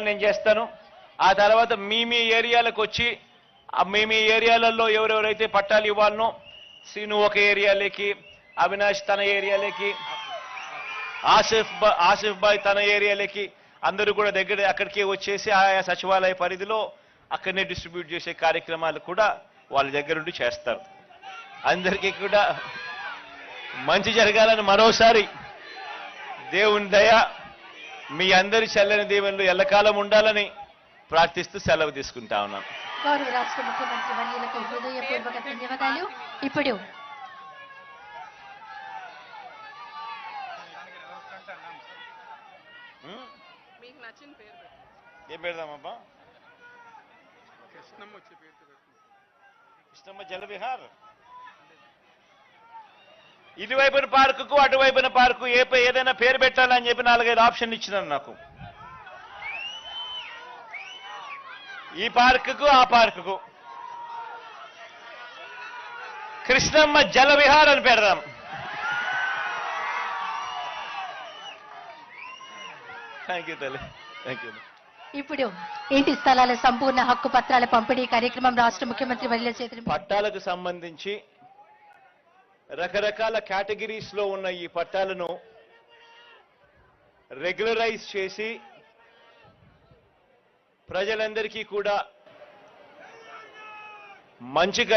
నేను చేస్తాను. ఆ తర్వాత మీ ఏరియాలకు వచ్చి మీ ఏరియాలలో ఎవరెవరైతే పట్టాలు ఇవ్వాలనో శ్రీను ఒక ఏరియాలోకి, అవినాష్ తన ఏరియాలోకి, ఆసిఫ్ బాయ్ తన ఏరియాలోకి అందరూ కూడా దగ్గర అక్కడికి వచ్చేసి ఆయా సచివాలయ పరిధిలో అక్కడనే డిస్ట్రిబ్యూట్ చేసే కార్యక్రమాలు కూడా వాళ్ళ దగ్గరుండి చేస్తారు. అందరికీ కూడా మంచి జరగాలని మరోసారి దేవుని దయ మీ అందరి చల్లని దీవెనలు ఎల్లకాలం ఉండాలని ప్రార్థిస్తూ సెలవు తీసుకుంటా ఉన్నాను. గౌరవ రాష్ట్ర ముఖ్యమంత్రి వర్యులకు హృదయపూర్వక ధన్యవాదాలు. ఇప్పుడు ఏం పెడదామబ్బా? కృష్ణమ్మ జలవిహార్. ఇటువైపున పార్కుకు అటువైపున పార్కు ఏదైనా పేరు పెట్టాలని చెప్పి 4-5 ఆప్షన్లు ఇచ్చినారు నాకు. ఈ పార్కుకు ఆ పార్కుకు కృష్ణమ్మ జలవిహార్ అని పెడదాం. థ్యాంక్ యూ తల్లి, థ్యాంక్ యూ. ఇప్పుడు ఇంటి స్థలాల సంపూర్ణ హక్కు పత్రాల పంపిణీ కార్యక్రమం రాష్ట్ర ముఖ్యమంత్రి వర్యుల చేతుల మీదుగా. పట్టాలకు సంబంధించి రకరకాల కేటగిరీస్ లో ఉన్న ఈ పట్టాలను రెగ్యులరైజ్ చేసి ప్రజలందరికీ కూడా మంచి